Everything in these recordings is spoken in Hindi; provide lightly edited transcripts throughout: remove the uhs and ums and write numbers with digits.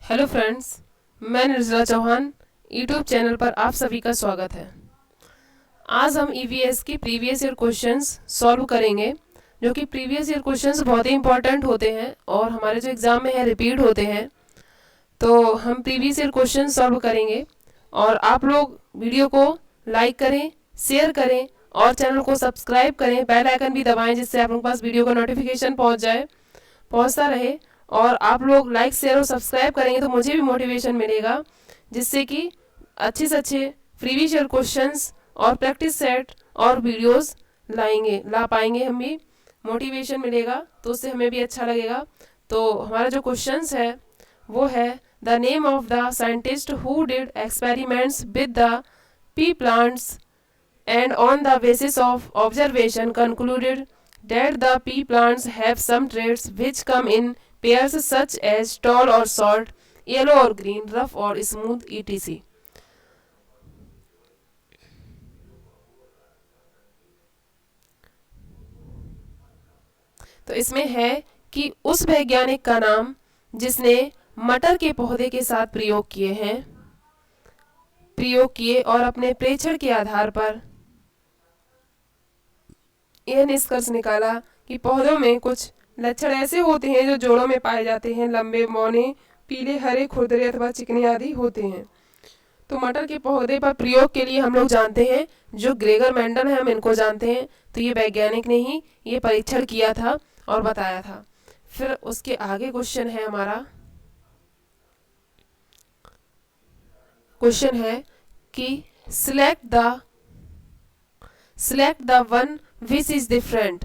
हेलो फ्रेंड्स, मैं निर्जला चौहान यूट्यूब चैनल पर आप सभी का स्वागत है। आज हम ईवीएस के प्रीवियस ईयर क्वेश्चंस सॉल्व करेंगे, जो कि प्रीवियस ईयर क्वेश्चंस बहुत ही इंपॉर्टेंट होते हैं और हमारे जो एग्ज़ाम में है रिपीट होते हैं। तो हम प्रीवियस ईयर क्वेश्चंस सॉल्व करेंगे और आप लोग वीडियो को लाइक करें, शेयर करें और चैनल को सब्सक्राइब करें, बेल आइकन भी दबाएं जिससे आप लोगों के पास वीडियो का नोटिफिकेशन पहुंचता रहे। और आप लोग लाइक शेयर और सब्सक्राइब करेंगे तो मुझे भी मोटिवेशन मिलेगा, जिससे कि अच्छे से अच्छे प्रीवियस ईयर क्वेश्चंस और प्रैक्टिस सेट और वीडियोस ला पाएंगे। हम भी मोटिवेशन मिलेगा तो उससे हमें भी अच्छा लगेगा। तो हमारा जो क्वेश्चंस है वो है the name of the scientist who did experiments with the P plants and on the basis of observation concluded that the pea plants have some traits which come in pairs such as tall or short, yellow or green, rough or smooth, etc. तो इसमें है कि उस वैज्ञानिक का नाम जिसने मटर के पौधे के साथ प्रयोग किए और अपने प्रेक्षण के आधार पर यह निष्कर्ष निकाला कि पौधों में कुछ लक्षण ऐसे होते हैं जो जोड़ों में पाए जाते हैं, लंबे, मौने, पीले, हरे, खुरदरे अथवा चिकने आदि होते हैं। तो मटर के पौधे पर प्रयोग के लिए हम लोग जानते हैं जो ग्रेगर मेंडल है, हम इनको जानते हैं। तो ये वैज्ञानिक ने ही ये परीक्षण किया था और बताया था। फिर उसके आगे क्वेश्चन है हमारा, क्वेश्चन है कि select the one which is different.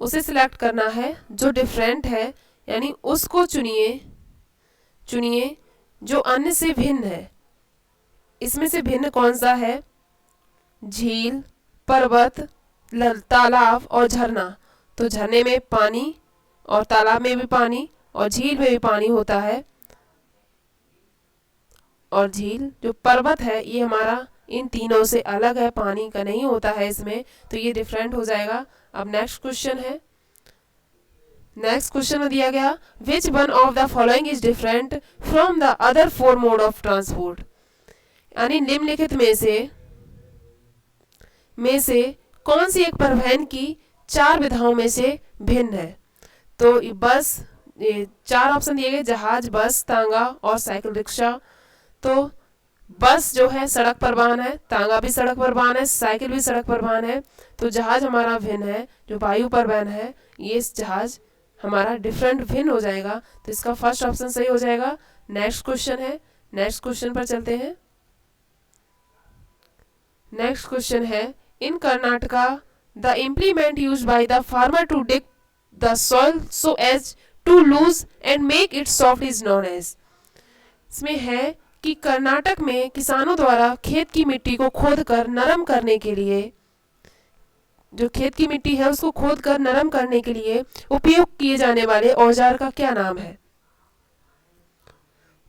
उसे सिलेक्ट करना है जो डिफरेंट है, यानी उसको चुनिए जो अन्य से भिन्न है। इसमें से भिन्न कौन सा है? झील, पर्वत, तालाब और झरना। तो झरने में पानी और तालाब में भी पानी और झील में भी पानी होता है। और झील जो पर्वत है ये हमारा इन तीनों से अलग है, पानी का नहीं होता है इसमें, तो ये डिफरेंट हो जाएगा। अब नेक्स्ट क्वेश्चन है, नेक्स्ट क्वेश्चन में दिया गया which one of the following is different from the other four mode of transport. यानी निम्नलिखित में से कौन सी एक परिवहन की चार विधाओं में से भिन्न है। तो बस, ये चार ऑप्शन दिए गए, जहाज, बस, तांगा और साइकिल रिक्शा। तो बस जो है सड़क परिवहन है, तांगा भी सड़क परिवहन है, साइकिल भी सड़क परिवहन है। तो जहाज हमारा भिन्न है, जो वायु परिवहन है, ये जहाज हमारा डिफरेंट भिन्न हो जाएगा। तो इसका फर्स्ट ऑप्शन सही हो जाएगा। नेक्स्ट क्वेश्चन है, नेक्स्ट क्वेश्चन पर चलते हैं। नेक्स्ट क्वेश्चन है in Karnataka the implement use by the farmer to dig the soil so as to loose and make it soft is known as. इसमें है कि कर्नाटक में किसानों द्वारा खेत की मिट्टी को खोदकर नरम करने के लिए, जो खेत की मिट्टी है उसको खोदकर नरम करने के लिए उपयोग किए जाने वाले औजार का क्या नाम है।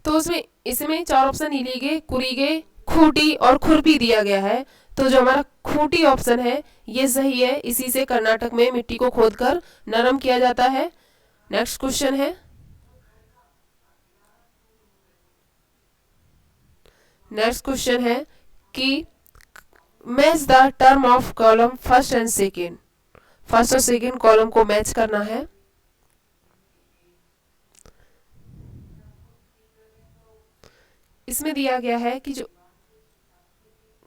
तो इसमें चार ऑप्शन लीगे, कुरीगे, खूंटी और खुरपी दिया गया है। तो जो हमारा खूंटी ऑप्शन है ये सही है, इसी से कर्नाटक में मिट्टी को खोदकर नरम किया जाता है। नेक्स्ट क्वेश्चन है, नेक्स्ट क्वेश्चन है कि match the term of column first and second. First और सेकेंड कॉलम को मैच करना है। इसमें दिया गया है कि जो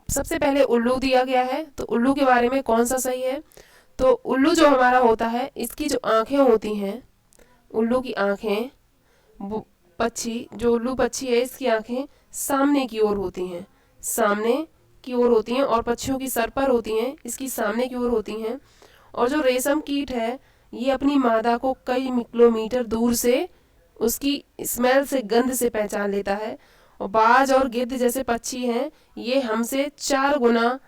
सबसे पहले उल्लू दिया गया है, तो उल्लू के बारे में कौन सा सही है। तो उल्लू जो हमारा होता है, इसकी जो आंखें होती हैं, उल्लू की आंखें, जो उल्लू पक्षी है इसकी आंखें सामने की ओर होती हैं, सामने की ओर होती हैं, और पक्षियों की सर पर होती हैं, इसकी सामने की ओर होती हैं। और जो रेशम कीट है ये अपनी मादा को कई किलोमीटर दूर से उसकी स्मेल से, गंध से पहचान लेता है। और बाज और गिद्ध जैसे पक्षी हैं ये हमसे 4 गुना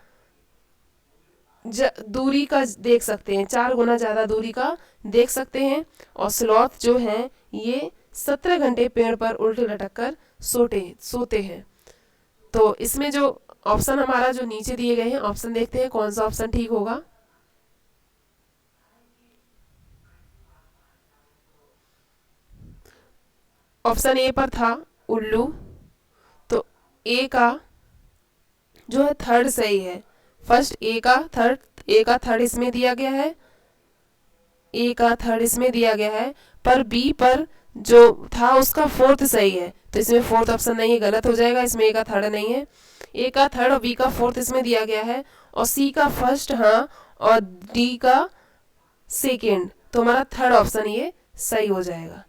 दूरी का देख सकते हैं, 4 गुना ज़्यादा दूरी का देख सकते हैं। और स्लॉथ जो हैं ये 17 घंटे पेड़ पर उल्टे लटक कर सोते हैं। तो इसमें जो ऑप्शन हमारा जो नीचे दिए गए हैं, ऑप्शन देखते हैं कौन सा ऑप्शन ठीक होगा। ऑप्शन ए पर था उल्लू। तो ए का जो है थर्ड सही है। फर्स्ट ए का थर्ड इसमें दिया गया है, ए का थर्ड इसमें दिया गया है, पर बी पर जो था उसका फोर्थ सही है, तो इसमें फोर्थ ऑप्शन नहीं है, गलत हो जाएगा, इसमें ए का थर्ड नहीं है। ए का थर्ड और बी का फोर्थ इसमें दिया गया है, और सी का फर्स्ट हाँ, और डी का सेकेंड, तो हमारा थर्ड ऑप्शन ये सही हो जाएगा।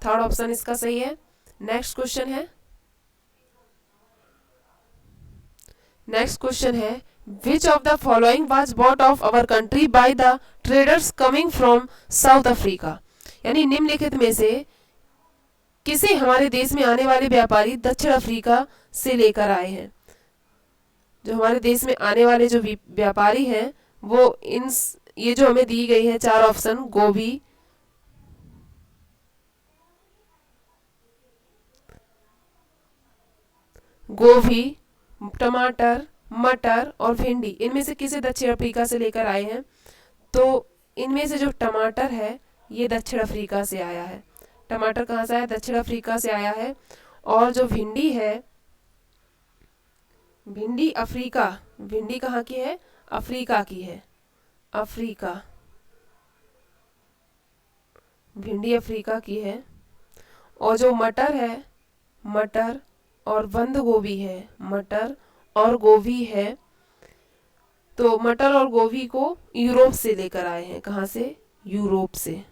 थर्ड ऑप्शन इसका सही है। नेक्स्ट क्वेश्चन है, which of the following was bought of our country by the traders coming from South Africa. यानी निम्नलिखित में से किसे हमारे देश में आने वाले व्यापारी दक्षिण अफ्रीका से लेकर आए हैं। जो हमारे देश में आने वाले जो व्यापारी हैं वो ये जो हमें दी गई है चार ऑप्शन, गोभी, टमाटर, मटर और भिंडी, इनमें से किसे दक्षिण अफ्रीका से लेकर आए हैं। तो इनमें से जो टमाटर है ये दक्षिण अफ्रीका से आया है। टमाटर कहाँ से आया, दक्षिण अफ्रीका से आया है। और जो भिंडी है, भिंडी अफ्रीका, भिंडी कहाँ की है, अफ्रीका की है, अफ्रीका, भिंडी अफ्रीका की है। और जो मटर है, मटर और बंद गोभी है, मटर और गोभी है, तो मटर और गोभी को यूरोप से लेकर आए हैं। कहाँ से, यूरोप से।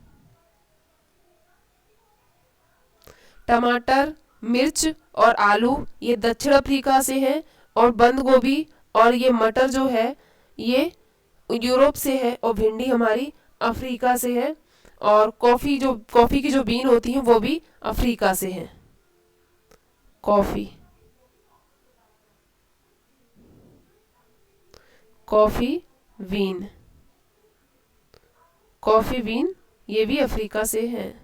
टमाटर, मिर्च और आलू ये दक्षिण अफ्रीका से हैं, और बंद गोभी और ये मटर जो है ये यूरोप से है, और भिंडी हमारी अफ्रीका से है। और कॉफ़ी की जो बीन होती हैं वो भी अफ्रीका से हैं। कॉफ़ी बीन ये भी अफ्रीका से हैं।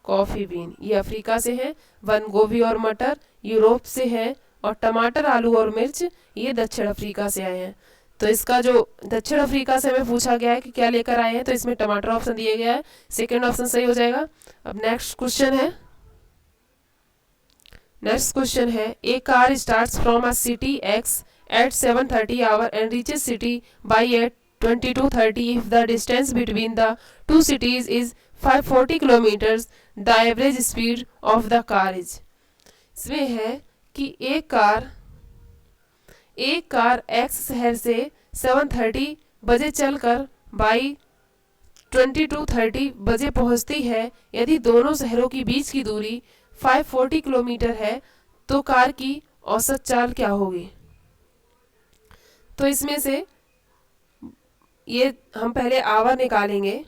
कॉफ़ी बीन ये अफ्रीका से है, बंद गोभी और मटर यूरोप से है, और टमाटर, आलू और मिर्च ये दक्षिण अफ्रीका से आए हैं। तो इसका जो दक्षिण अफ्रीका से हमें पूछा गया है कि क्या लेकर आए हैं, तो इसमें टमाटर ऑप्शन दिया गया है, सेकेंड ऑप्शन सही हो जाएगा। अब नेक्स्ट क्वेश्चन है, a car starts from a city x at 7:30 hour and reaches city by at 22:30 if the distance between the two cities is 540 kilometers, the average speed of the car is। इसमें है कि एक कार एक्स शहर से 7:30 बजे चलकर बाई 22:30 बजे पहुंचती है। यदि दोनों शहरों की बीच की दूरी 540 किलोमीटर है तो कार की औसत चाल क्या होगी। तो इसमें से ये हम पहले आवर निकालेंगे,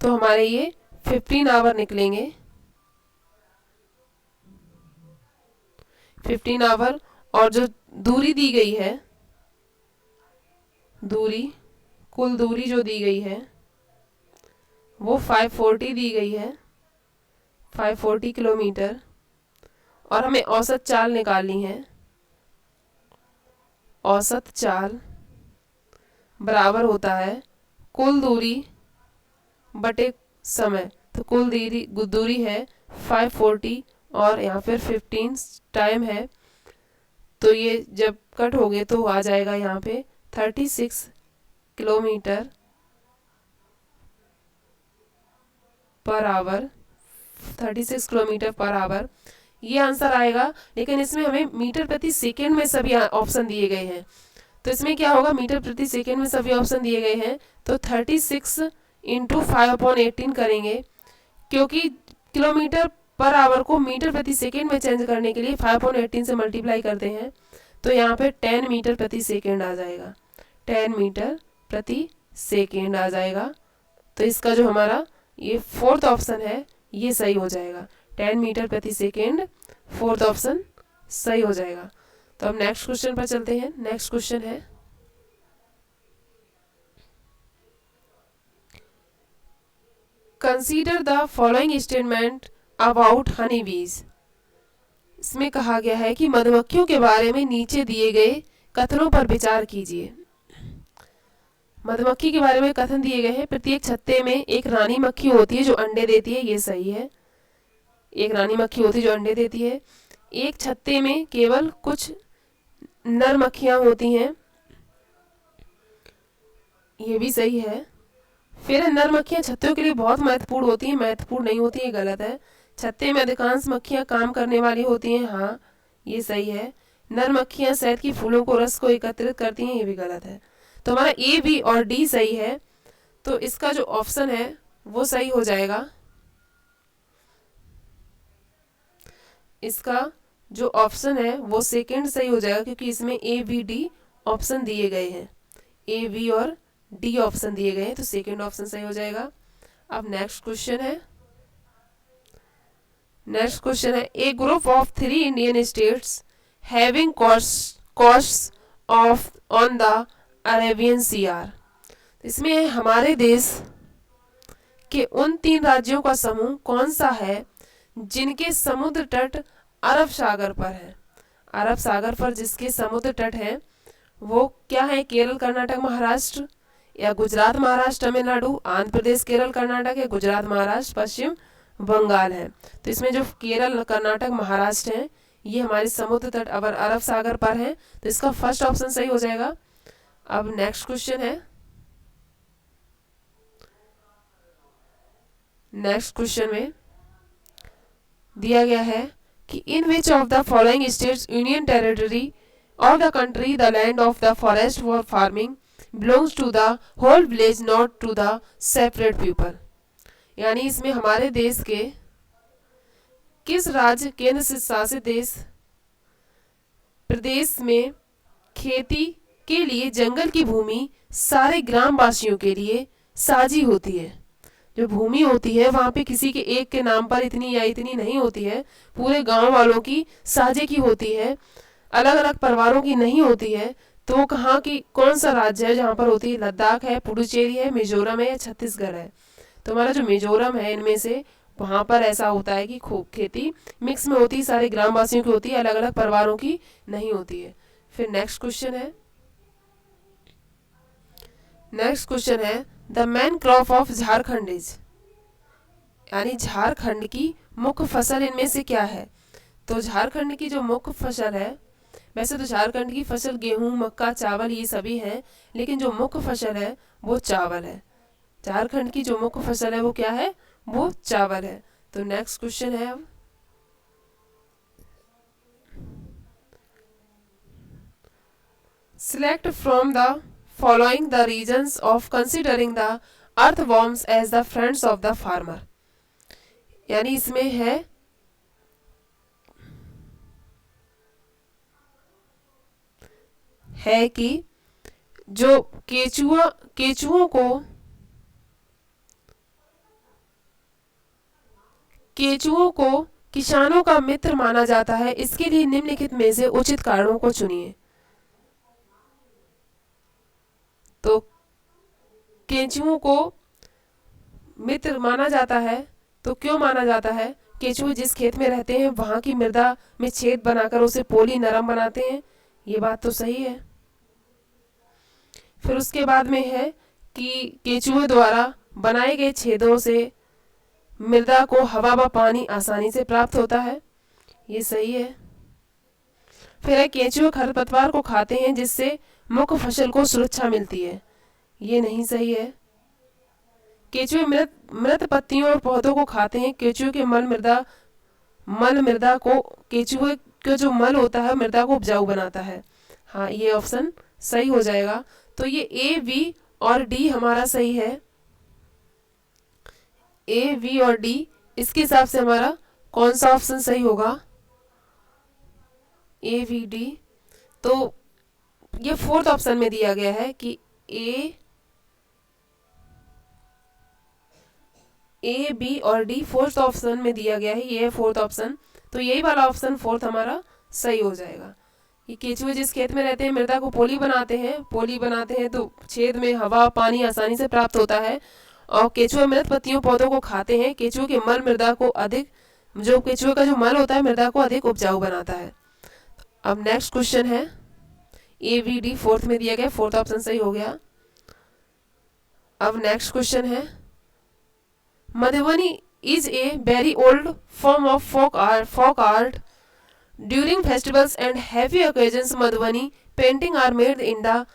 तो हमारे ये 15 आवर निकलेंगे, 15 आवर। और जो दूरी दी गई है, कुल दूरी जो दी गई है वो 540 दी गई है, 540 किलोमीटर। और हमें औसत चाल निकालनी है, औसत चाल बराबर होता है कुल दूरी बटे समय। तो कुल दूरी है 540 और यहाँ फिर 15 टाइम है, तो ये जब कट हो गए तो आ जाएगा यहाँ पे 36 kilometre per hour, 36 kilometre per hour ये आंसर आएगा। लेकिन इसमें हमें मीटर प्रति सेकेंड में सभी ऑप्शन दिए गए हैं, तो इसमें क्या होगा, मीटर प्रति सेकेंड में सभी ऑप्शन दिए गए हैं तो 36 इंटू 5/18 करेंगे, क्योंकि किलोमीटर पर आवर को मीटर प्रति सेकेंड में चेंज करने के लिए 5/18 से मल्टीप्लाई करते हैं, तो यहाँ पे 10 मीटर प्रति सेकेंड आ जाएगा, 10 मीटर प्रति सेकेंड आ जाएगा। तो इसका जो हमारा ये फोर्थ ऑप्शन है ये सही हो जाएगा, 10 मीटर प्रति सेकेंड, फोर्थ ऑप्शन सही हो जाएगा। तो हम नेक्स्ट क्वेश्चन पर चलते हैं। नेक्स्ट क्वेश्चन है, consider the following statement about Honey बीज। इसमें कहा गया है कि मधुमक्खियों के बारे में नीचे दिए गए कथनों पर विचार कीजिए। मधुमक्खी के बारे में कथन दिए गए हैं। प्रत्येक छत्ते में एक रानी मक्खी होती है जो अंडे देती है, ये सही है। एक रानी मक्खी होती है जो अंडे देती है। एक छत्ते में केवल कुछ नर मक्खियां होती हैं, ये भी सही है। फिर नर मक्खियां छत्तों के लिए बहुत महत्वपूर्ण होती हैं, महत्वपूर्ण नहीं होती, ये गलत है। छत्ते में अधिकांश मक्खियां काम करने वाली होती हैं, हाँ ये सही है। नर मक्खियां शहद की फूलों को रस को एकत्रित करती हैं, ये भी गलत है। तो हमारा ए बी और डी सही है। तो इसका जो ऑप्शन है वो सही हो जाएगा। इसका जो ऑप्शन है वो सेकंड सही हो जाएगा, क्योंकि इसमें ए बी डी ऑप्शन दिए गए हैं, ए बी और डी ऑप्शन दिए गए हैं, तो सेकंड ऑप्शन सही हो जाएगा। अब नेक्स्ट क्वेश्चन है। नेक्स्ट क्वेश्चन है, a group of 3 Indian states having coasts of on the Arabian sea are. इसमें है हमारे देश के उन 3 राज्यों का समूह कौन सा है जिनके समुद्र तट अरब सागर पर है। अरब सागर पर जिसके समुद्र तट हैं वो क्या है? केरल, कर्नाटक, महाराष्ट्र, या गुजरात, महाराष्ट्र, तमिलनाडु, आंध्र प्रदेश, केरल, कर्नाटक, या गुजरात, महाराष्ट्र, पश्चिम बंगाल है। तो इसमें जो केरल, कर्नाटक, महाराष्ट्र हैं ये हमारे समुद्र तट अरब सागर पर हैं, तो इसका फर्स्ट ऑप्शन सही हो जाएगा। अब नेक्स्ट क्वेश्चन है। नेक्स्ट क्वेश्चन में दिया गया है कि in which of the following states union territory of the country the land of the forest for farming belongs to the whole village not to the separate people। यानी इसमें हमारे देश के किस राज्य केंद्र शासित देश प्रदेश में खेती के लिए जंगल की भूमि सारे ग्राम वासियों के लिए साझी होती है। जो भूमि होती है वहां पे किसी के एक के नाम पर इतनी या इतनी नहीं होती है, पूरे गांव वालों की साझे की होती है, अलग अलग परिवारों की नहीं होती है। तो कहाँ की कौन सा राज्य है जहाँ पर होती है? लद्दाख है, पुडुचेरी है, मिजोरम है या छत्तीसगढ़ है। तो हमारा जो मिजोरम है इनमें से वहाँ पर ऐसा होता है कि खेती मिक्स में होती है, सारे ग्रामवासियों की होती है, अलग अलग परिवारों की नहीं होती है। फिर नेक्स्ट क्वेश्चन है। नेक्स्ट क्वेश्चन है the main crop of Jharkhand is, यानी झारखंड की मुख्य फसल इनमें से क्या है? तो झारखंड की जो मुख्य फसल है, वैसे तो झारखंड की फसल गेहूं, मक्का, चावल ये सभी हैं, लेकिन जो मुख्य फसल है वो चावल है। झारखंड की जो मुख्य फसल है वो क्या है? वो चावल है। तो नेक्स्ट क्वेश्चन है अब, select from the following the reasons of considering the earthworms as the friends of the farmer. यानी इसमें है कि जो केचुओं को किसानों का मित्र माना जाता है, इसके लिए निम्नलिखित में से उचित कारणों को चुनिए। तो केचुओं को मित्र माना जाता है, तो क्यों माना जाता है? केचुए जिस खेत में रहते हैं वहां की मृदा में छेद बनाकर उसे पोली नरम बनाते हैं, ये बात तो सही है। फिर उसके बाद में है कि केचुए द्वारा बनाए गए छेदों से मृदा को हवा व पानी आसानी से प्राप्त होता है, ये सही है। फिर है केचुए खरपतवार को खाते हैं जिससे मुख्य फसल को सुरक्षा मिलती है, ये नहीं सही है। केचुए मृत पत्तियों और पौधों को खाते हैं। केचुए के मल मृदा को, केचुए का जो मल होता है मृदा को उपजाऊ बनाता है, हाँ ये ऑप्शन सही हो जाएगा। तो ये ए, बी और डी हमारा सही है। ए, बी और डी, इसके हिसाब से हमारा कौन सा ऑप्शन सही होगा? ए, बी, डी। तो ये फोर्थ ऑप्शन में दिया गया है कि ए, बी और डी फोर्थ ऑप्शन में दिया गया है, ये फोर्थ ऑप्शन। तो यही वाला ऑप्शन फोर्थ हमारा सही हो जाएगा। ये केचुए जिस खेत में रहते हैं मृदा को पोली बनाते हैं तो छेद में हवा पानी आसानी से प्राप्त होता है। और केचुए मृत पत्तियों पौधों को खाते हैं। केचुए के मल मृदा को अधिक जो केचुए का जो मल होता है मृदा को अधिक उपजाऊ बनाता है। अब नेक्स्ट क्वेश्चन है ABD फोर्थ में दिया गया, फोर्थ ऑप्शन सही हो गया। अब नेक्स्ट क्वेश्चन है Madhubani is a very old form of folk art. During festivals and heavy occasions, Madhubani painting are made in the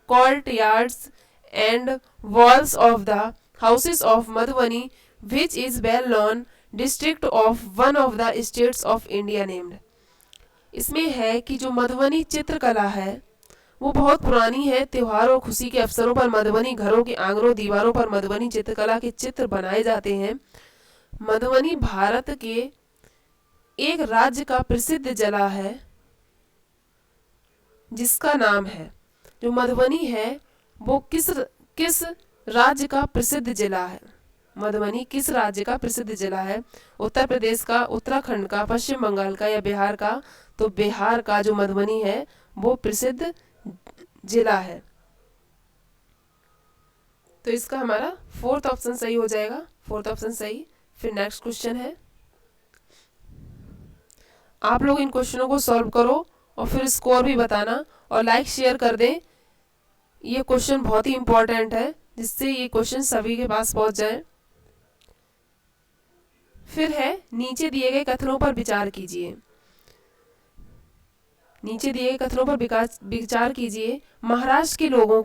courtyards and walls of the houses of Madhubani, which is well-known district of one of the states of India named. इसमें है कि जो मधुबनी चित्रकला है वो बहुत पुरानी है। त्योहार और खुशी के अवसरों पर मधुबनी घरों के आंगनों दीवारों पर मधुबनी चित्रकला के चित्र बनाए जाते हैं। मधुबनी भारत के एक राज्य का प्रसिद्ध जिला है जिसका नाम है, जो मधुबनी है वो किस राज्य का प्रसिद्ध जिला है? मधुबनी किस राज्य का प्रसिद्ध जिला है? उत्तर प्रदेश का, उत्तराखंड का, पश्चिम बंगाल का या बिहार का? तो बिहार का जो मधुबनी है वो प्रसिद्ध जिला है। तो इसका हमारा फोर्थ ऑप्शन सही हो जाएगा, फोर्थ ऑप्शन सही। फिर नेक्स्ट क्वेश्चन है, आप लोग इन क्वेश्चनों को सॉल्व करो और फिर स्कोर भी बताना और लाइक शेयर कर दें। ये क्वेश्चन बहुत ही इंपॉर्टेंट है जिससे ये क्वेश्चन सभी के पास पहुंच जाए। फिर है नीचे दिए गए कथनों पर विचार कीजिए। नीचे दिए गए कथनों पर विचार कीजिए। महाराष्ट्र के लोगों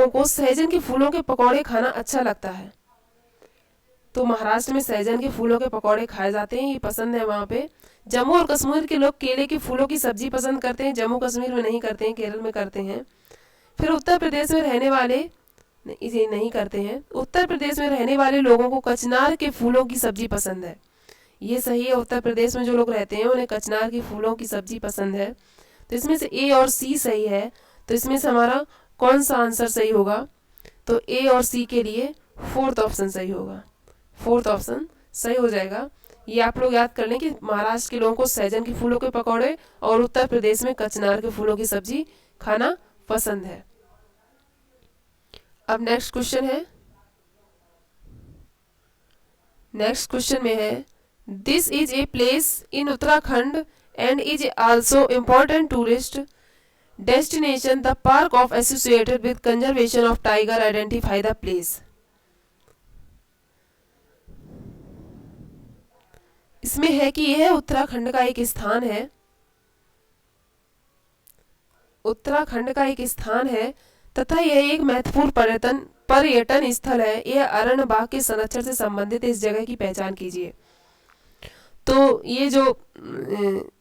को सहजन के फूलों के पकौड़े खाना अच्छा लगता है। तो महाराष्ट्र में सहजन के फूलों के पकौड़े खाए जाते हैं, ये पसंद है वहाँ पे। जम्मू और कश्मीर के लोग केले के फूलों की सब्जी पसंद करते हैं, जम्मू कश्मीर में नहीं करते हैं, केरल में करते हैं। फिर उत्तर प्रदेश में रहने वाले इसे नहीं करते हैं। उत्तर प्रदेश में रहने वाले लोगों को कचनार के फूलों की सब्जी पसंद है। ये सही है, उत्तर प्रदेश में जो लोग रहते हैं उन्हें कचनार की फूलों की सब्जी पसंद है। तो इसमें से A और C सही है। तो इसमें से हमारा कौन सा आंसर सही होगा? तो A और C के लिए फोर्थ ऑप्शन सही होगा, फोर्थ ऑप्शन सही हो जाएगा। ये आप लोग याद कर लें कि महाराष्ट्र के लोगों को सहजन के फूलों के पकौड़े और उत्तर प्रदेश में कचनार के फूलों की सब्जी खाना पसंद है। अब नेक्स्ट क्वेश्चन है, नेक्स्ट क्वेश्चन में है this is a place in Uttarakhand and is also important tourist destination. The park of associated with conservation of tiger identify the place. इसमें है कि यह उत्तराखंड का एक स्थान है, उत्तराखंड का एक स्थान है तथा यह एक महत्वपूर्ण पर्यटन स्थल है। यह अरण्य बाग के संरक्षण से संबंधित इस जगह की पहचान कीजिए। तो ये जो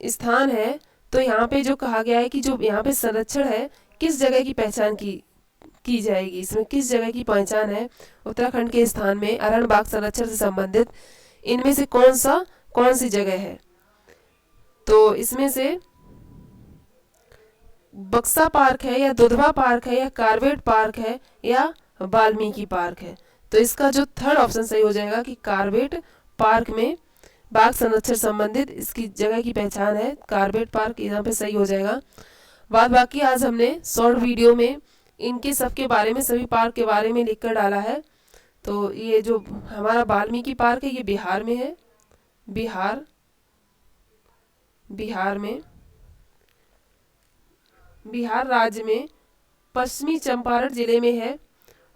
स्थान है, तो यहाँ पे जो कहा गया है कि जो यहाँ पे संरक्षण है किस जगह की पहचान की जाएगी, इसमें किस जगह की पहचान है? उत्तराखंड के स्थान में अरण्य बाग संरक्षण से संबंधित इनमें से कौन सी जगह है? तो इसमें से बक्सा पार्क है या दुधवा पार्क है या कार्बेट पार्क है या वाल्मीकि पार्क है? तो इसका जो थर्ड ऑप्शन सही हो जाएगा कि कार्बेट पार्क में बाघ संरक्षण संबंधित इसकी जगह की पहचान है, कार्बेट पार्क यहाँ पे सही हो जाएगा। बाद बाकी आज हमने शॉर्ट वीडियो में इनके सबके बारे में, सभी पार्क के बारे में लिखकर डाला है। तो ये जो हमारा वाल्मीकि पार्क है ये बिहार में है, बिहार राज्य में पश्चिमी चंपारण जिले में है।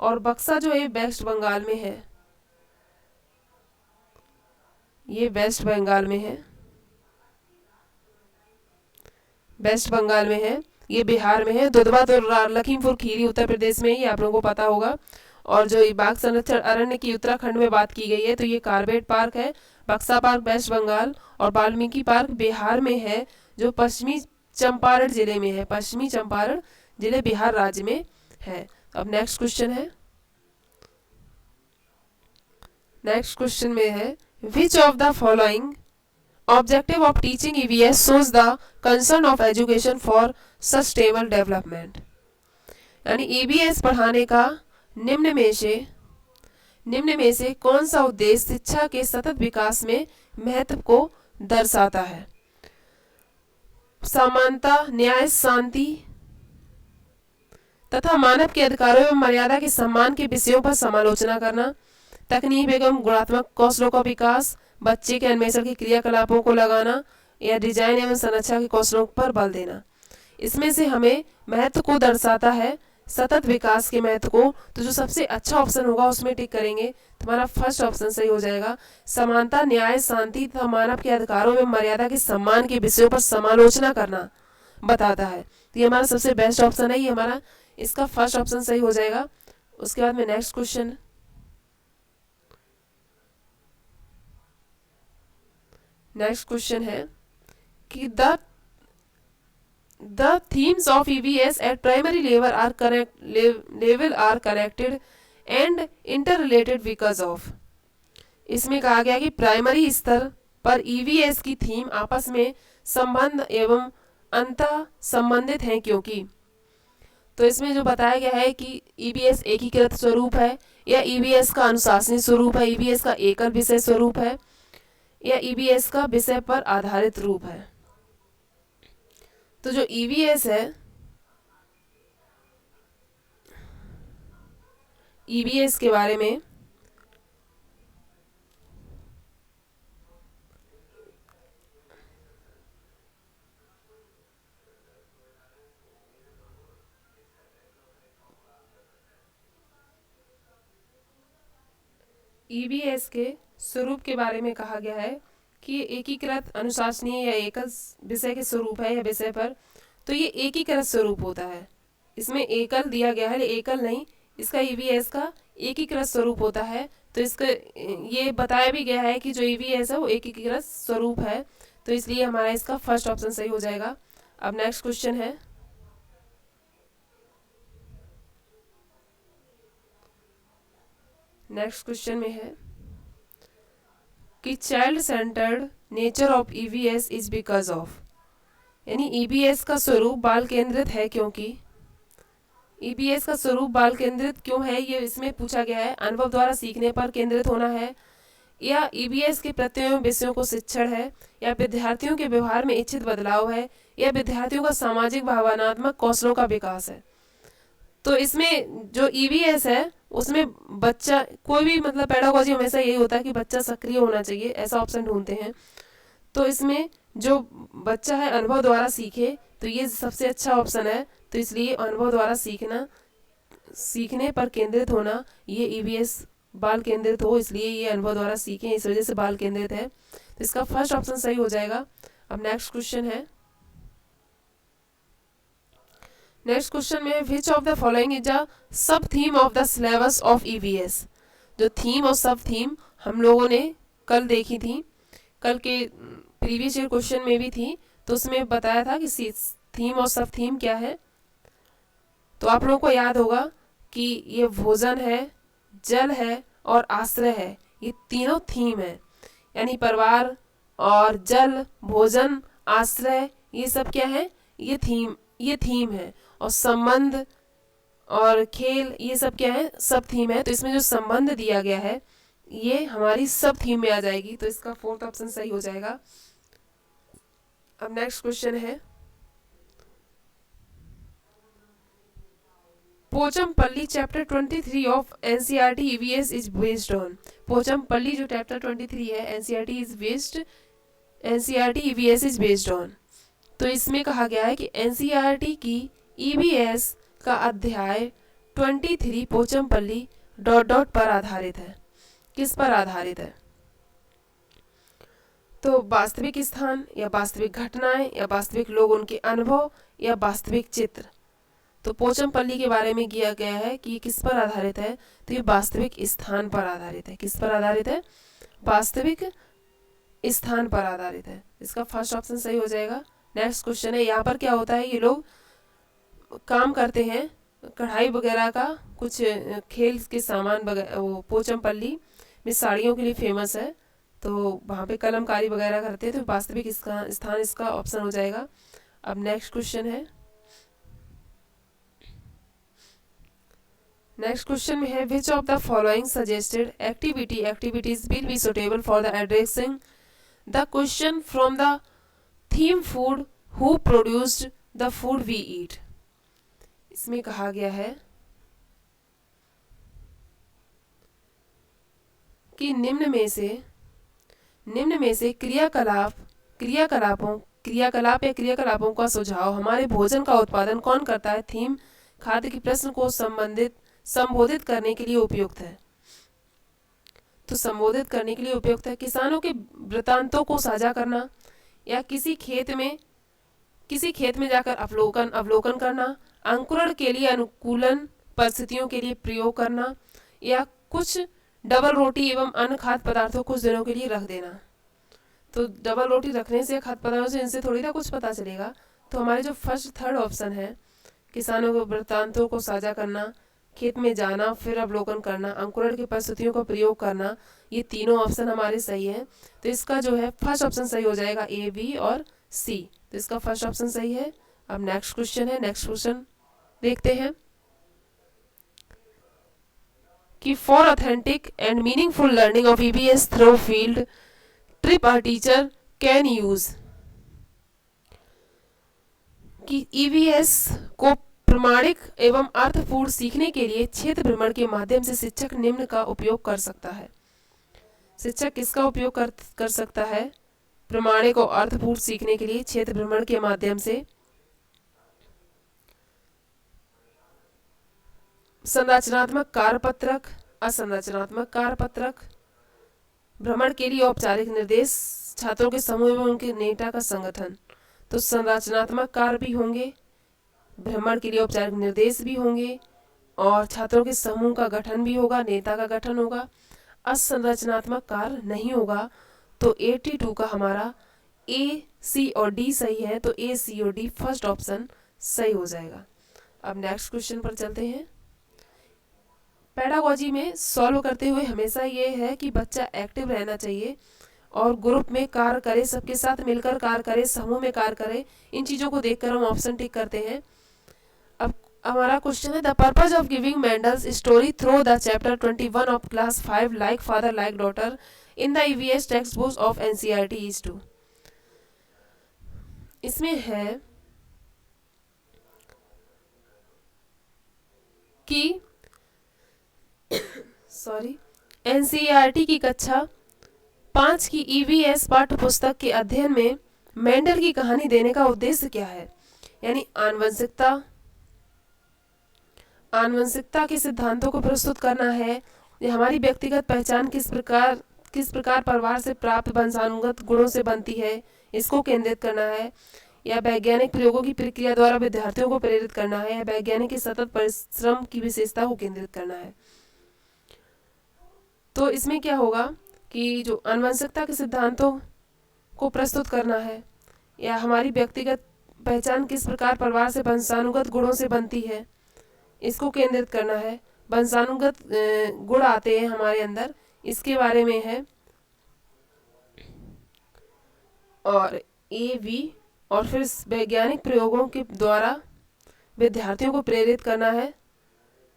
और बक्सा जो है वेस्ट बंगाल में है, ये वेस्ट बंगाल में है, वेस्ट बंगाल में है, ये बिहार में है। दुधवा तो लखीमपुर खीरी उत्तर प्रदेश में ही, आप लोगों को पता होगा। और जो बाघ संरक्षण अरण्य की उत्तराखंड में बात की गई है तो ये कार्बेट पार्क है, बक्सा पार्क वेस्ट बंगाल और वाल्मीकि पार्क बिहार में है जो पश्चिमी चंपारण जिले में है, पश्चिमी चंपारण जिले बिहार राज्य में है। अब नेक्स्ट क्वेश्चन है, नेक्स्ट क्वेश्चन में है which of the following objective of teaching EVS shows the concern of education for sustainable development। यानी EVS पढ़ाने का निम्न में से कौन सा उद्देश्य शिक्षा के सतत विकास में महत्व को दर्शाता है? समानता, न्याय, शांति, तथा मानव के अधिकारों एवं मर्यादा के सम्मान के विषयों पर समालोचना करना, तकनीक एवं गुणात्मक कौशलों का विकास, बच्चे के अन्वेषण के क्रियाकलापों को लगाना या डिजाइन एवं संरचना के कौशलों पर बल देना। इसमें से हमें महत्व को दर्शाता है, सतत विकास के महत्व को। तो जो सबसे अच्छा ऑप्शन होगा उसमें टिक करेंगे, तुम्हारा फर्स्ट ऑप्शन सही हो जाएगा। समानता, न्याय, शांति तथा मानव के अधिकारों एवं मर्यादा के सम्मान के विषयों पर समालोचना करना बताता है। तो ये हमारा सबसे बेस्ट ऑप्शन है, ये हमारा इसका फर्स्ट ऑप्शन सही हो जाएगा। उसके बाद में नेक्स्ट क्वेश्चन, है कि the themes of EVS at primary level are connected and interrelated because of। इसमें कहा गया कि प्राइमरी स्तर पर EVS की थीम आपस में संबंध एवं अंतः संबंधित हैं क्योंकि। तो इसमें जो बताया गया है कि EVS एकीकृत स्वरूप है या EVS का अनुशासनिक स्वरूप है, EVS का एकल विषय स्वरूप है या EVS का विषय पर आधारित रूप है। तो जो EVS है, EVS के बारे में EVS के स्वरूप के बारे में कहा गया है कि एकीकृत, अनुशासनीय या एकल विषय के स्वरूप है या विषय पर। तो ये एकीकृत स्वरूप होता है, इसमें एकल दिया गया है, एकल नहीं, इसका EVS का एकीकृत स्वरूप होता है। तो इसका ये बताया भी गया है कि जो EVS है वो एकीकृत स्वरूप है, तो इसलिए हमारा इसका फर्स्ट ऑप्शन सही हो जाएगा। अब नेक्स्ट क्वेश्चन है, में है कि child centred nature of EVS is because of, यानी EVS का स्वरूप बाल केंद्रित है क्योंकि। EVS का स्वरूप बाल केंद्रित क्यों है, ये इसमें पूछा गया है। अनुभव द्वारा सीखने पर केंद्रित होना है, या EVS के प्रत्ययों विषयों को शिक्षण है, या विद्यार्थियों के व्यवहार में इच्छित बदलाव है, या विद्यार्थियों का सामाजिक भावनात्मक कौशलों का विकास है। तो इसमें जो EVS है उसमें बच्चा, कोई भी मतलब पेडागोजी हमेशा यही होता है कि बच्चा सक्रिय होना चाहिए, ऐसा ऑप्शन ढूंढते हैं। तो इसमें जो बच्चा है अनुभव द्वारा सीखे, तो ये सबसे अच्छा ऑप्शन है। तो इसलिए अनुभव द्वारा सीखना, सीखने पर केंद्रित होना, ये EVS बाल केंद्रित हो, इसलिए ये अनुभव द्वारा सीखें, इस वजह से बाल केंद्रित है। तो इसका फर्स्ट ऑप्शन सही हो जाएगा। अब नेक्स्ट क्वेश्चन है, में which of the following is a sub theme of the syllabus of EVS। जो थीम और सब थीम हम लोगों ने कल देखी थी, कल के प्रीवियस ईयर क्वेश्चन में भी थी, तो उसमें बताया था कि थीम और सब थीम क्या है। तो आप लोगों को याद होगा कि ये भोजन है, जल है और आश्रय है, ये तीनों थीम है। यानी परिवार और जल, भोजन, आश्रय, ये सब क्या है, ये थीम है। और संबंध और खेल, ये सब क्या है, सब थीम है। तो इसमें जो संबंध दिया गया है ये हमारी सब थीम में आ जाएगी, तो इसका फोर्थ ऑप्शन सही हो जाएगा। अब नेक्स्ट क्वेश्चन है, Pochampally chapter 23 of NCERT EVS is based on. Pochampally जो चैप्टर 23 है NCERT EVS is based on. तो इसमें कहा गया है कि NCERT की EVS का अध्याय 23 पोचमपल्ली ... पर आधारित है। किस पर आधारित है? तो वास्तविक स्थान या वास्तविक घटनाएं या वास्तविक लोग, उनके अनुभव या वास्तविक चित्र। तो पोचमपल्ली के बारे में किया गया है कि किस पर आधारित है, तो ये वास्तविक स्थान पर आधारित है। किस पर आधारित है? वास्तविक स्थान पर आधारित है। इसका फर्स्ट ऑप्शन सही हो जाएगा। नेक्स्ट क्वेश्चन है, यहाँ पर क्या होता है, ये लोग काम करते हैं कढ़ाई वगैरह का, कुछ खेल के सामान वगैरह। वो पोचमपल्ली में साड़ियों के लिए फेमस है, तो वहाँ पे कलमकारी वगैरह करते हैं। तो वास्तविक स्थान इसका ऑप्शन हो जाएगा। अब नेक्स्ट क्वेश्चन है, में है which of the following suggested activities will be suitable for the addressing the question from the theme food who produced the food we eat. इसमें कहा गया है कि निम्न में से क्रियाकलापों का सुझाव हमारे भोजन का उत्पादन कौन करता है। थीम खाद्य के प्रश्न को संबोधित करने के लिए उपयुक्त है। तो संबोधित करने के लिए उपयुक्त है। किसानों के वृतांतों को साझा करना, या किसी खेत में जाकर अवलोकन करना, अंकुरण के लिए अनुकूलन परिस्थितियों के लिए प्रयोग करना, या कुछ डबल रोटी एवं अन्य खाद्य पदार्थों कुछ दिनों के लिए रख देना। तो डबल रोटी रखने से, खाद्य पदार्थों से इनसे थोड़ी ना कुछ पता चलेगा। तो हमारे जो थर्ड ऑप्शन है, किसानों के वृत्तांतों को साझा करना, खेत में जाना, फिर अवलोकन करना, अंकुरण की परिस्थितियों का प्रयोग करना, ये तीनों ऑप्शन हमारे सही हैं। तो इसका जो है फर्स्ट ऑप्शन सही हो जाएगा, ए, बी और सी। तो इसका फर्स्ट ऑप्शन सही है। अब नेक्स्ट क्वेश्चन देखते हैं कि for authentic and meaningful learning of EVS through field trip our teacher can use. कि ईवीएस को प्रमाणिक एवं अर्थपूर्ण सीखने के लिए क्षेत्र भ्रमण के माध्यम से शिक्षक निम्न का उपयोग कर सकता है। शिक्षक किसका उपयोग कर सकता है? प्रमाणिक और अर्थपूर्ण सीखने के लिए क्षेत्र भ्रमण के माध्यम से संरचनात्मक कार्यपत्रक, असंरचनात्मक कार्यपत्रक, भ्रमण के लिए औपचारिक निर्देश, छात्रों के समूह एवं उनके नेता का संगठन। तो संरचनात्मक कार्य भी होंगे, भ्रमण के लिए औपचारिक निर्देश भी होंगे, और छात्रों के समूह का गठन भी होगा, नेता का गठन होगा। असंरचनात्मक कार्य नहीं होगा। तो 82 का हमारा ए, सी और डी सही है। तो ए, सी और डी फर्स्ट ऑप्शन सही हो जाएगा। अब नेक्स्ट क्वेश्चन पर चलते हैं। पेडागोजी में सॉल्व करते हुए हमेशा ये है कि बच्चा एक्टिव रहना चाहिए और ग्रुप में कार्य करे, सबके साथ मिलकर कार्य करे, समूह में कार्य करे। इन चीज़ों को देखकर हम ऑप्शन टिक करते हैं। अब हमारा क्वेश्चन है, the purpose of giving Mendel's story through the chapter 21 of class 5 like father like daughter in the EVS text book of NCERT is to. इसमें है कि एनसीईआरटी की कक्षा 5 की ईवीएस पाठ्य पुस्तक के अध्ययन में मेंडल की कहानी देने का उद्देश्य क्या है। यानी आनुवंशिकता के सिद्धांतों को प्रस्तुत करना है, या हमारी व्यक्तिगत पहचान किस प्रकार परिवार से प्राप्त वंशानुगत गुणों से बनती है, इसको केंद्रित करना है, या वैज्ञानिक प्रयोगों की प्रक्रिया द्वारा विद्यार्थियों को प्रेरित करना है, या वैज्ञानिक के सतत परिश्रम की विशेषता को केंद्रित करना है। तो इसमें क्या होगा कि जो आनुवंशिकता के सिद्धांतों को प्रस्तुत करना है, या हमारी व्यक्तिगत पहचान किस प्रकार परिवार से वंशानुगत गुणों से बनती है, इसको केंद्रित करना है। वंशानुगत गुण आते हैं हमारे अंदर, इसके बारे में है। और ए, बी, और फिर वैज्ञानिक प्रयोगों के द्वारा विद्यार्थियों को प्रेरित करना है,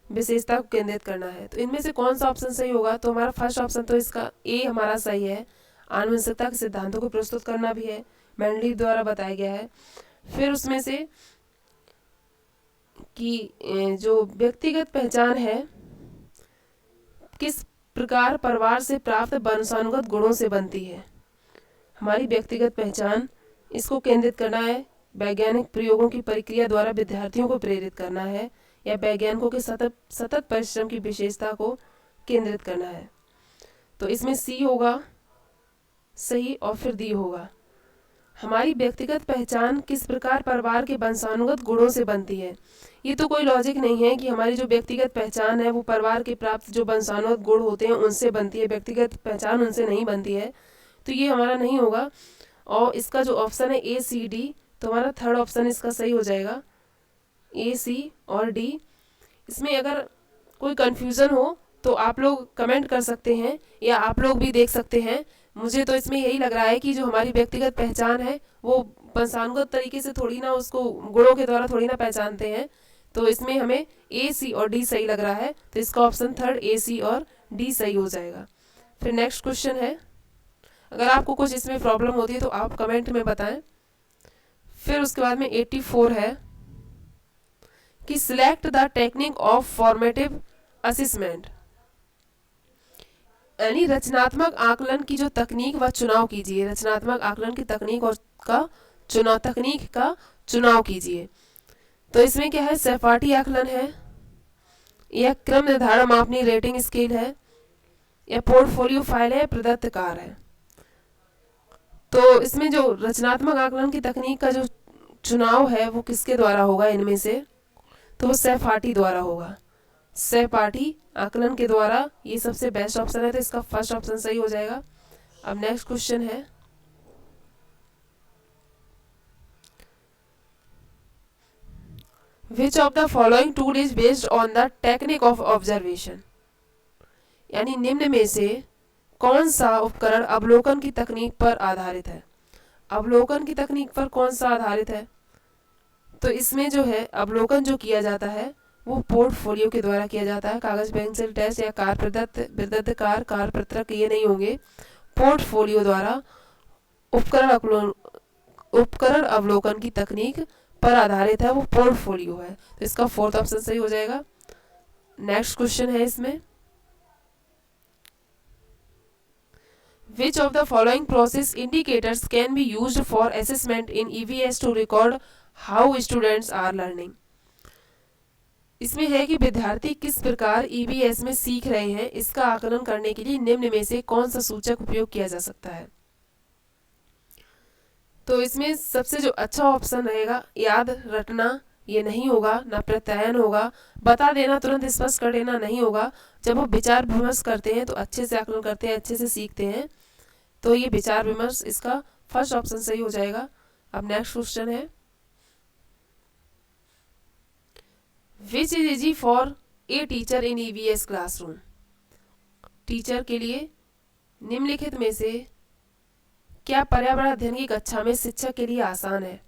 विशेषता को केंद्रित करना है। तो इनमें से कौन सा ऑप्शन सही होगा? तो हमारा फर्स्ट ऑप्शन, तो इसका ए हमारा सही है। आनुवंशिकता के सिद्धांतों को प्रस्तुत करना भी है, मेंडल द्वारा बताया गया है। फिर उसमें से कि जो व्यक्तिगत पहचान है किस प्रकार परिवार से प्राप्त वंशानुगत गुणों से बनती है, हमारी व्यक्तिगत पहचान, इसको केंद्रित करना है। वैज्ञानिक प्रयोगों की प्रक्रिया द्वारा विद्यार्थियों को प्रेरित करना है, या वैज्ञानिकों के सतत परिश्रम की विशेषता को केंद्रित करना है। तो इसमें सी होगा सही, और फिर डी होगा। हमारी व्यक्तिगत पहचान किस प्रकार परिवार के वंशानुगत गुणों से बनती है। ये तो कोई लॉजिक नहीं है कि हमारी जो व्यक्तिगत पहचान है वो परिवार के प्राप्त जो वंशानुगत गुण होते हैं उनसे बनती है, व्यक्तिगत पहचान उनसे नहीं बनती है। तो ये हमारा नहीं होगा। और इसका जो ऑप्शन है ए, सी, डी, तो हमारा थर्ड ऑप्शन इसका सही हो जाएगा, ए, सी और डी। इसमें अगर कोई कन्फ्यूज़न हो तो आप लोग कमेंट कर सकते हैं, या आप लोग भी देख सकते हैं। मुझे तो इसमें यही लग रहा है कि जो हमारी व्यक्तिगत पहचान है वो वंशानुगत तरीके से थोड़ी ना, उसको गुणों के द्वारा थोड़ी ना पहचानते हैं। तो इसमें हमें ए, सी और डी सही लग रहा है। तो इसका ऑप्शन थर्ड ए, सी और डी सही हो जाएगा। फिर नेक्स्ट क्वेश्चन है, अगर आपको कुछ इसमें प्रॉब्लम होती है तो आप कमेंट में बताएं। फिर उसके बाद में 84 है कि select the technique of formative assessment, यानी रचनात्मक आकलन की जो तकनीक व चुनाव कीजिए, रचनात्मक आकलन की तकनीक और तकनीक का चुनाव कीजिए। तो इसमें क्या है, सहपाठी आकलन है, या क्रम निर्धारण मापनी रेटिंग स्केल है, या पोर्टफोलियो फाइल है, प्रदत्त कार्य है। तो इसमें जो रचनात्मक आकलन की तकनीक का जो चुनाव है वो किसके द्वारा होगा इनमें से, तो वो सहपाठी द्वारा होगा, सहपाठी आकलन के द्वारा। ये सबसे बेस्ट ऑप्शन है, तो इसका फर्स्ट ऑप्शन सही हो जाएगा। अब नेक्स्ट क्वेश्चन है, which of the following tool is based on the technique of observation, यानी निम्न में से कौन सा उपकरण अवलोकन की तकनीक पर आधारित है। अवलोकन की तकनीक पर कौन सा आधारित है, तो इसमें जो है अवलोकन जो किया जाता है वो पोर्टफोलियो के द्वारा किया जाता है। कागज पेंसिल टेस्ट या कार प्रदत्त कार पत्रक ये नहीं होंगे, पोर्टफोलियो द्वारा उपकरण अवलोकन की तकनीक पर आधारित है, वो पोर्टफोलियो है। तो इसका फोर्थ ऑप्शन सही हो जाएगा। नेक्स्ट क्वेश्चन है इसमें, Which of the following process indicators can be used for assessment in EVS to record how students are learning? इसमें है कि विद्यार्थी किस प्रकार EVS में सीख रहे हैं, इसका आकलन करने के लिए निम्न में से कौन सा सूचक उपयोग किया जा सकता है। तो इसमें सबसे जो अच्छा ऑप्शन रहेगा, याद रटना ये नहीं होगा, ना प्रत्यायन होगा, बता देना तुरंत स्पष्ट कर देना नहीं होगा। जब वो विचार विमर्श करते हैं तो अच्छे से आकलन करते हैं, अच्छे से सीखते हैं, तो ये विचार विमर्श, इसका फर्स्ट ऑप्शन सही हो जाएगा। अब नेक्स्ट क्वेश्चन है, which is easy for a teacher in EVS classroom, teacher के लिए निम्नलिखित में से क्या पर्यावरण अध्ययन की कक्षा में शिक्षक के लिए आसान है।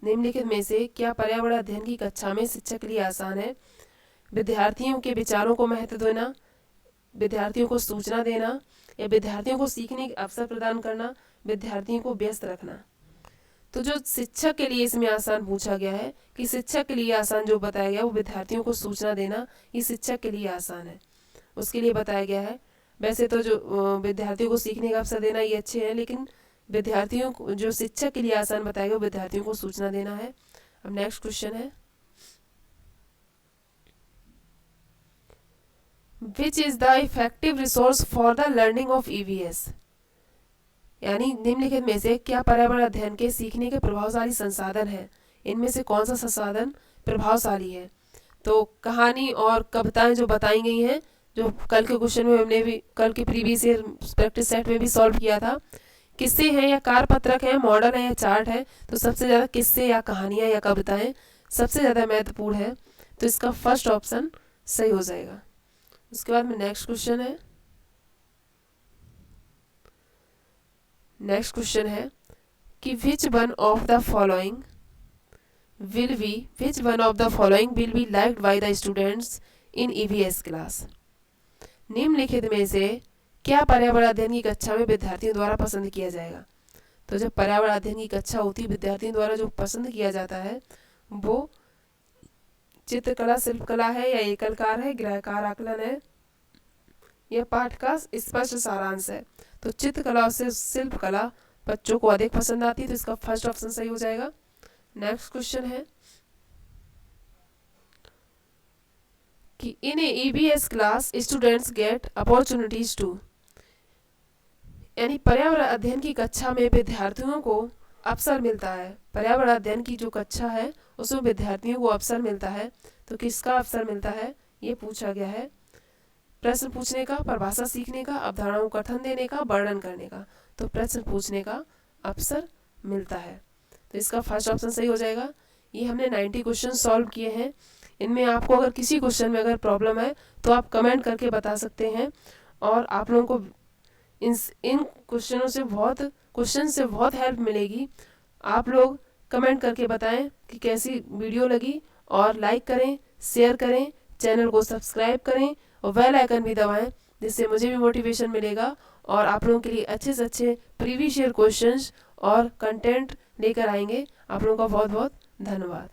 निम्नलिखित में से क्या पर्यावरण अध्ययन की कक्षा में शिक्षक के लिए आसान है। विद्यार्थियों के विचारों को महत्व देना, विद्यार्थियों को सूचना देना, या विद्यार्थियों को सीखने के अवसर प्रदान करना, विद्यार्थियों को व्यस्त रखना। तो जो शिक्षक के लिए इसमें आसान पूछा गया है कि शिक्षक के लिए आसान जो बताया गया वो विद्यार्थियों को सूचना देना, ये शिक्षक के लिए आसान है, उसके लिए बताया गया है। वैसे तो जो विद्यार्थियों को सीखने का अवसर देना ये अच्छे हैं, लेकिन विद्यार्थियों को जो शिक्षक के लिए आसान बताया गया वो विद्यार्थियों को सूचना देना है। अब नेक्स्ट क्वेश्चन है, Which is the effective resource for the learning of EVS, यानी निम्नलिखित में से क्या पर्यावरण अध्ययन के सीखने के प्रभावशाली संसाधन है, इनमें से कौन सा संसाधन प्रभावशाली है। तो कहानी और कविताएं जो बताई गई हैं, जो कल के क्वेश्चन में हमने भी कल के प्रीवियस ईयर प्रैक्टिस सेट में भी सॉल्व किया था, किस्से हैं या कारपत्रक है, मॉडल है या चार्ट है, तो सबसे ज़्यादा किस्से या कहानियाँ या कविताएं सबसे ज़्यादा महत्वपूर्ण है। तो इसका फर्स्ट ऑप्शन सही हो जाएगा। उसके बाद में नेक्स्ट क्वेश्चन है, नेक्स्ट क्वेश्चन है कि which one of the following will be liked by the students in EVS class, निम्नलिखित में से क्या पर्यावरण अध्ययन की कक्षा में विद्यार्थियों द्वारा पसंद किया जाएगा। तो जब पर्यावरण अध्ययन की कक्षा होती है, विद्यार्थियों द्वारा जो पसंद किया जाता है वो चित्रकला, शिल्पकला है, या एकलकार है, गृहकार आकलन है, यह पाठ का स्पष्ट सारांश है। तो चित्रकला से शिल्पकला बच्चों को अधिक पसंद आती है, तो इसका फर्स्ट ऑप्शन सही हो जाएगा। नेक्स्ट क्वेश्चन है कि in EVS class students get opportunities to, यानी पर्यावरण अध्ययन की कक्षा में विद्यार्थियों को अवसर मिलता है। पर्यावरण अध्ययन की जो कक्षा है उसमें विद्यार्थियों को अवसर मिलता है, तो किसका अवसर मिलता है ये पूछा गया है। प्रश्न पूछने का, परिभाषा सीखने का, अवधारणाओं को कथन देने का, वर्णन करने का। तो प्रश्न पूछने का अवसर मिलता है, तो इसका फर्स्ट ऑप्शन सही हो जाएगा। ये हमने 90 क्वेश्चन सॉल्व किए हैं। इनमें आपको अगर किसी क्वेश्चन में अगर प्रॉब्लम है तो आप कमेंट करके बता सकते हैं, और आप लोगों को इन क्वेश्चनों से बहुत हेल्प मिलेगी। आप लोग कमेंट करके बताएं कि कैसी वीडियो लगी, और लाइक करें, शेयर करें, चैनल को सब्सक्राइब करें और बेल आइकन भी दबाएं, जिससे मुझे भी मोटिवेशन मिलेगा और आप लोगों के लिए अच्छे से अच्छे प्रीवियस ईयर क्वेश्चंस और कंटेंट लेकर आएंगे। आप लोगों का बहुत बहुत धन्यवाद।